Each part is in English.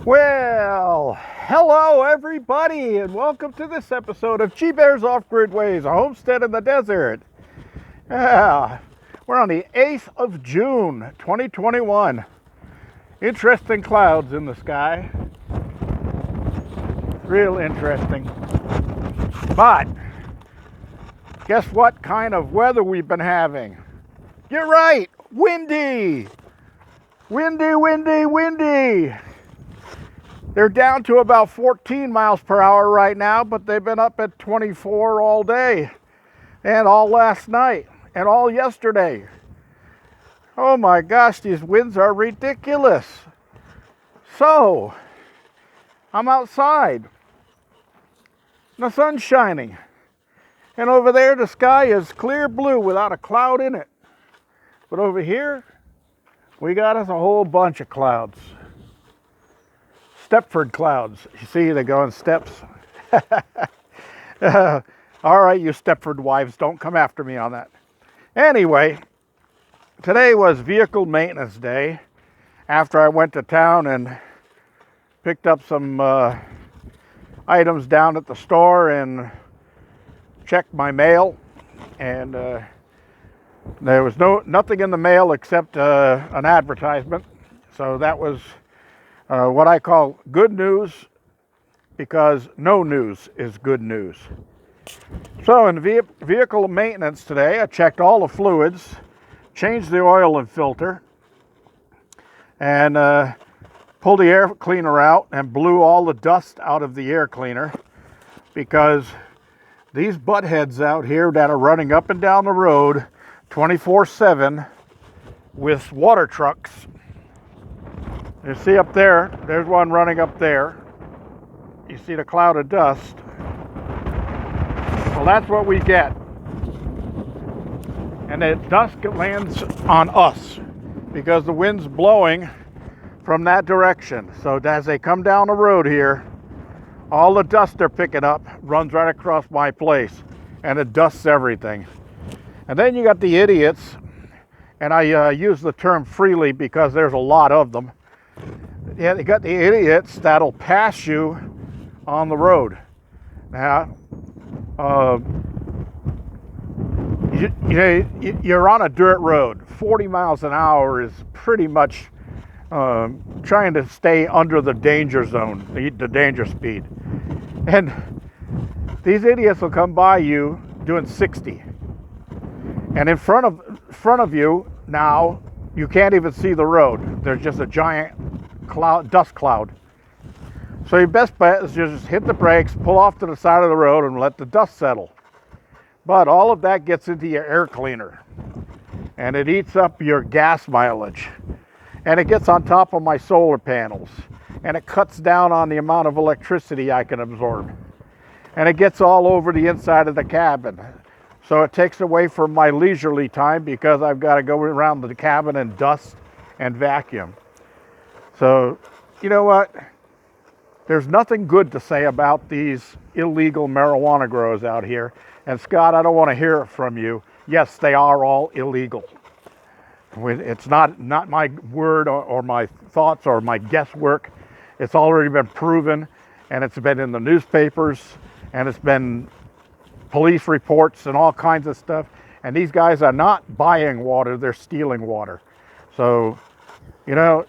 Well, hello everybody, and welcome to this episode of G-Bear's Off-Grid Ways, a homestead in the desert. Yeah, we're on the 8th of June, 2021. Interesting clouds in the sky. Real interesting. But, guess what kind of weather we've been having? You're right, windy. Windy, windy, windy. They're down to about 14 miles per hour right now, but they've been up at 24 all day and all last night and all yesterday. Oh my gosh, these winds are ridiculous. So, I'm outside. The sun's shining. And over there, the sky is clear blue without a cloud in it. But over here, we got us a whole bunch of clouds. Stepford clouds. You see, they go in steps. All right, you Stepford wives, don't come after me on that. Anyway, today was vehicle maintenance day after I went to town and picked up some items down at the store and checked my mail. And there was nothing in the mail except an advertisement. So that was what I call good news, because no news is good news. So in vehicle maintenance today, I checked all the fluids, changed the oil and filter, and pulled the air cleaner out and blew all the dust out of the air cleaner, because these butt heads out here that are running up and down the road 24/7 with water trucks. You see up there, there's one running up there. You see the cloud of dust. Well, that's what we get. And the dust lands on us because the wind's blowing from that direction. So as they come down the road here, all the dust they're picking up runs right across my place, and it dusts everything. And then you got the idiots, and I use the term freely because there's a lot of them. Yeah, you got the idiots that'll pass you on the road. Now, you're on a dirt road. 40 miles an hour is pretty much trying to stay under the danger zone, the danger speed. And these idiots will come by you doing 60. And in front of you now, you can't even see the road. There's just a giant dust cloud. So your best bet is just hit the brakes, pull off to the side of the road, and let the dust settle. But all of that gets into your air cleaner, and it eats up your gas mileage, and it gets on top of my solar panels, and it cuts down on the amount of electricity I can absorb, and it gets all over the inside of the cabin. So it takes away from my leisurely time because I've got to go around the cabin and dust and vacuum. So, you know what? There's nothing good to say about these illegal marijuana grows out here. And Scott, I don't want to hear it from you. Yes, they are all illegal. It's not my word or my thoughts or my guesswork. It's already been proven, and it's been in the newspapers, and it's been police reports and all kinds of stuff. And these guys are not buying water, they're stealing water. So, you know,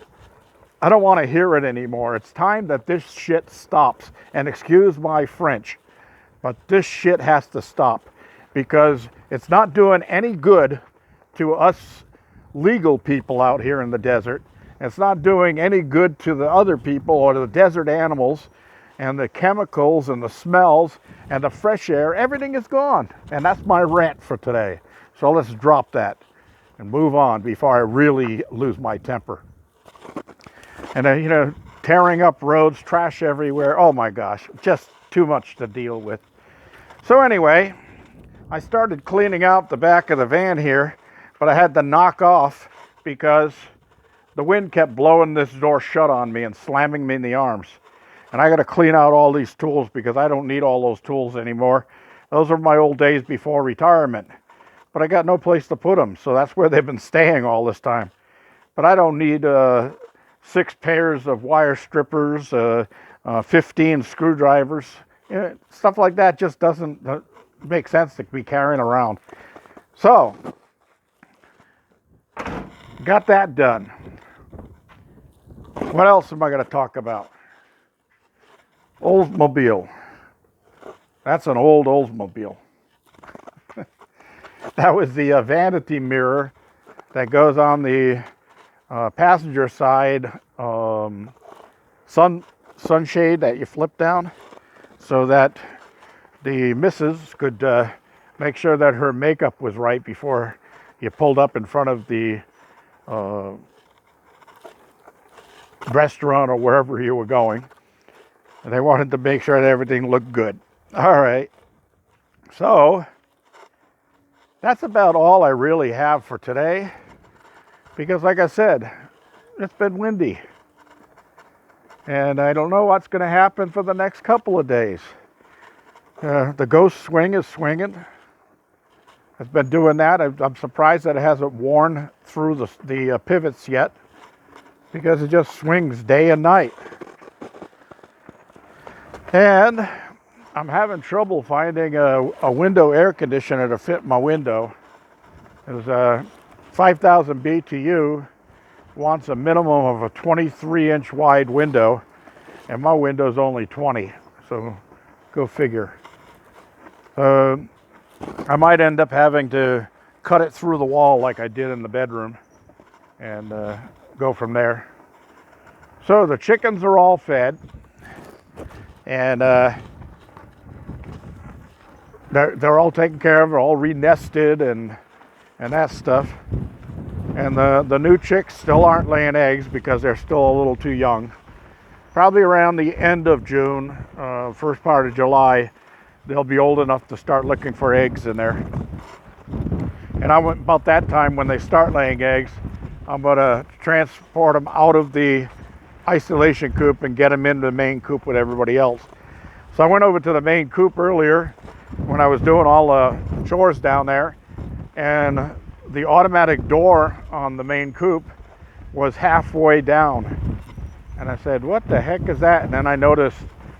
I don't want to hear it anymore. It's time that this shit stops. And excuse my French, but this shit has to stop, because it's not doing any good to us legal people out here in the desert. It's not doing any good to the other people or the desert animals, and the chemicals and the smells and the fresh air. Everything is gone. And that's my rant for today. So let's drop that and move on before I really lose my temper. And tearing up roads, trash everywhere. Oh my gosh, just too much to deal with. So anyway, I started cleaning out the back of the van here, but I had to knock off because the wind kept blowing this door shut on me and slamming me in the arms. And I got to clean out all these tools because I don't need all those tools anymore. Those are my old days before retirement. But I got no place to put them, so that's where they've been staying all this time. But I don't need 6 pairs of wire strippers, 15 screwdrivers. Stuff like that just doesn't make sense to be carrying around. So, got that done. What else am I going to talk about? Oldsmobile. That's an old Oldsmobile. That was the vanity mirror that goes on the passenger side sunshade that you flip down, so that the missus could make sure that her makeup was right before you pulled up in front of the restaurant or wherever you were going. And they wanted to make sure that everything looked good. All right. So that's about all I really have for today. Because like I said, it's been windy. And I don't know what's going to happen for the next couple of days. The ghost swing is swinging. It's been doing that. I'm surprised that it hasn't worn through the pivots yet, because it just swings day and night. And I'm having trouble finding a window air conditioner to fit my window. There's a 5,000 BTU wants a minimum of a 23-inch wide window, and my window's only 20, so go figure. I might end up having to cut it through the wall like I did in the bedroom and go from there. So the chickens are all fed, and they're all taken care of. They're all re-nested and that stuff. And the new chicks still aren't laying eggs because they're still a little too young. Probably around the end of June, first part of July, they'll be old enough to start looking for eggs in there. And about that time, when they start laying eggs, I'm going to transport them out of the isolation coop and get them into the main coop with everybody else. So I went over to the main coop earlier when I was doing all the chores down there, and the automatic door on the main coop was halfway down. And I said, what the heck is that? And then I noticed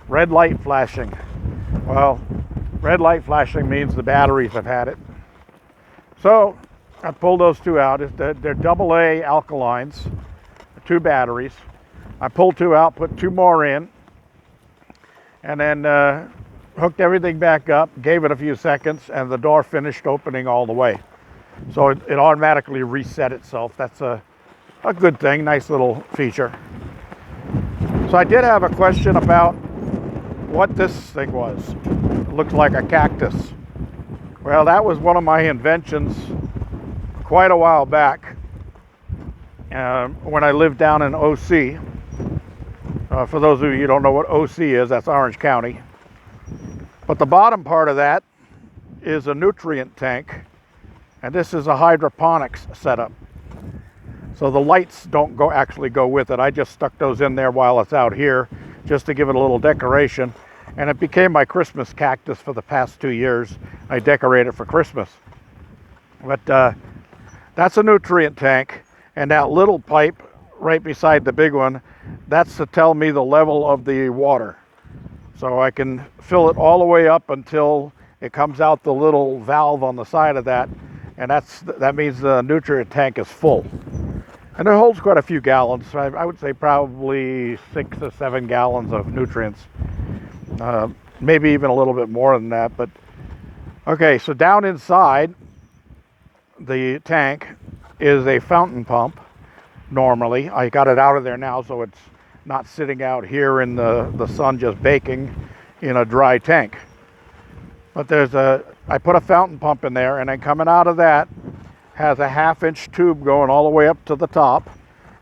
red light flashing. Well, red light flashing means the batteries have had it. So I pulled those two out. They're AA alkalines, 2 batteries. I pulled 2 out, put 2 more in, and then hooked everything back up, gave it a few seconds, and the door finished opening all the way. So it automatically reset itself. That's a good thing, nice little feature. So I did have a question about what this thing was. It looks like a cactus. Well, that was one of my inventions quite a while back when I lived down in OC. For those of you who don't know what OC is, that's Orange County. But the bottom part of that is a nutrient tank, and this is a hydroponics setup. So the lights don't actually go with it. I just stuck those in there while it's out here, just to give it a little decoration. And it became my Christmas cactus for the past 2 years. I decorate it for Christmas. But that's a nutrient tank, and that little pipe right beside the big one, that's to tell me the level of the water. So I can fill it all the way up until it comes out the little valve on the side of that, and that means the nutrient tank is full. And it holds quite a few gallons. I would say probably 6 to 7 gallons of nutrients. Maybe even a little bit more than that. But okay, so down inside the tank is a fountain pump. Normally, I got it out of there now, so it's not sitting out here in the sun just baking in a dry tank. But I put a fountain pump in there, and then coming out of that has a 1/2-inch tube going all the way up to the top,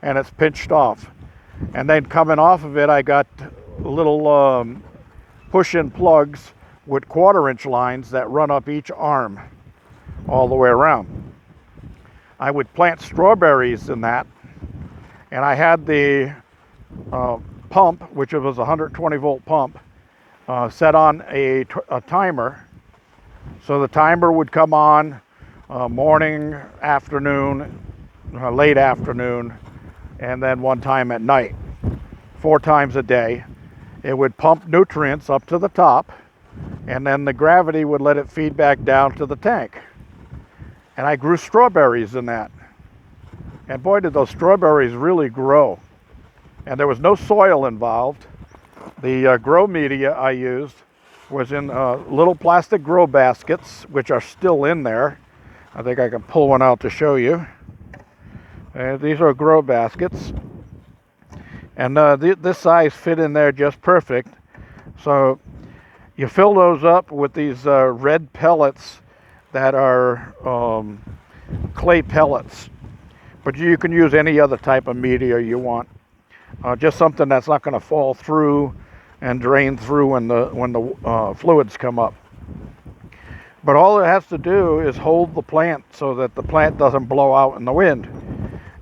and it's pinched off. And then coming off of it, I got little push-in plugs with 1/4-inch lines that run up each arm all the way around. I would plant strawberries in that, and I had the pump, which was a 120 volt pump, set on a timer. So the timer would come on morning, afternoon, late afternoon, and then one time at night, 4 times a day. It would pump nutrients up to the top, and then the gravity would let it feed back down to the tank. And I grew strawberries in that. And boy, did those strawberries really grow. And there was no soil involved. The grow media I used was in little plastic grow baskets, which are still in there. I think I can pull one out to show you. These are grow baskets. And this size fit in there just perfect. So you fill those up with these red pellets that are clay pellets. But you can use any other type of media you want. Just something that's not going to fall through and drain through when the fluids come up. But all it has to do is hold the plant so that the plant doesn't blow out in the wind.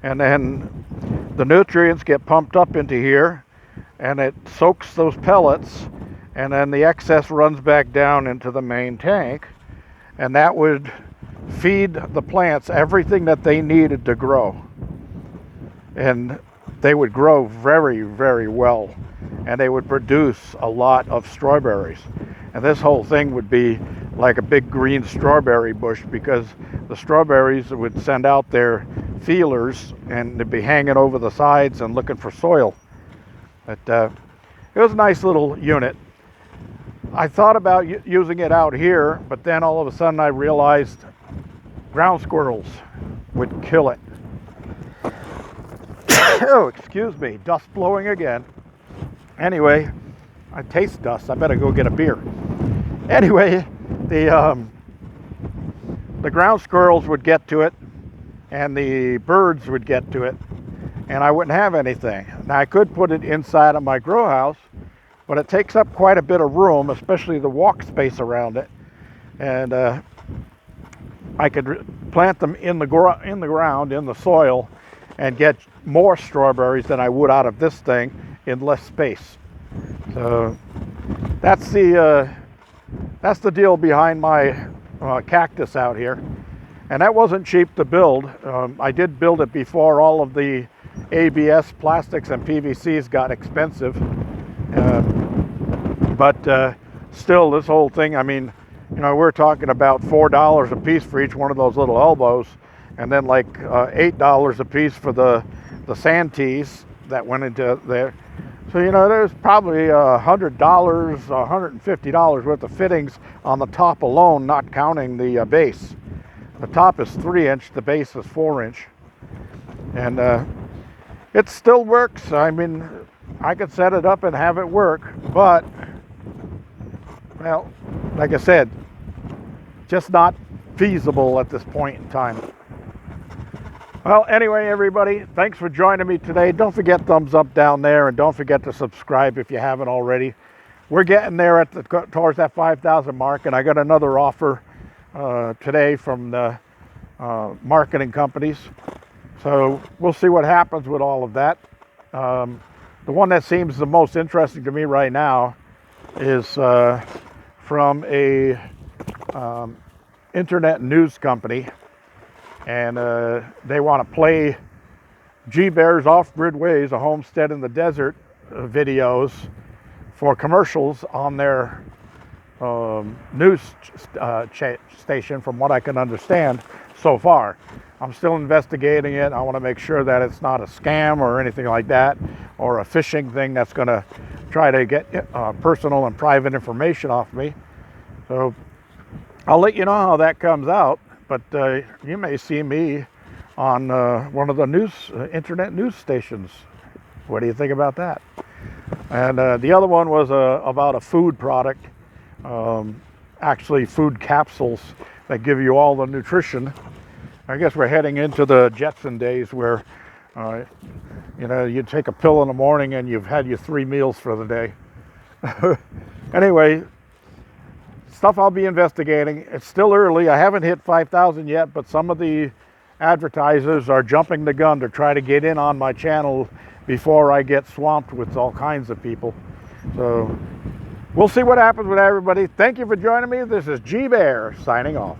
And then the nutrients get pumped up into here, and it soaks those pellets, and then the excess runs back down into the main tank, and that would feed the plants everything that they needed to grow. And they would grow very, very well, and they would produce a lot of strawberries. And this whole thing would be like a big green strawberry bush, because the strawberries would send out their feelers and they'd be hanging over the sides and looking for soil. But it was a nice little unit. I thought about using it out here, but then all of a sudden I realized ground squirrels would kill it. Oh, excuse me, dust blowing again. Anyway, I taste dust. I better go get a beer. Anyway, the ground squirrels would get to it, and the birds would get to it, and I wouldn't have anything. Now, I could put it inside of my grow house, but it takes up quite a bit of room, especially the walk space around it. And I could plant them in the ground, in the soil, and get more strawberries than I would out of this thing in less space. So that's the deal behind my cactus out here. And that wasn't cheap to build. I did build it before all of the ABS plastics and PVCs got expensive. But still, this whole thing, I mean, you know, we're talking about $4 a piece for each one of those little elbows, and then like $8 a piece for the sand tees that went into there. So, you know, there's probably $100, $150 worth of fittings on the top alone, not counting the base. The top is 3-inch, the base is 4-inch. And it still works. I mean, I could set it up and have it work, but, well, like I said, just not feasible at this point in time. Well, anyway, everybody, thanks for joining me today. Don't forget thumbs up down there, and don't forget to subscribe if you haven't already. We're getting there towards that 5,000 mark, and I got another offer today from the marketing companies. So we'll see what happens with all of that. The one that seems the most interesting to me right now is from a internet news company. And they want to play G-Bear's Off-Grid Ways, a homestead in the desert videos for commercials on their news station, from what I can understand so far. I'm still investigating it. I want to make sure that it's not a scam or anything like that, or a phishing thing that's going to try to get personal and private information off me. So I'll let you know how that comes out. But you may see me on one of the internet news stations. What do you think about that? And the other one was about a food product, actually food capsules that give you all the nutrition. I guess we're heading into the Jetson days where, you know, you take a pill in the morning and you've had your 3 meals for the day. Anyway, stuff I'll be investigating. It's still early. I haven't hit 5,000 yet, but some of the advertisers are jumping the gun to try to get in on my channel before I get swamped with all kinds of people. So we'll see what happens with everybody. Thank you for joining me. This is G-Bear signing off.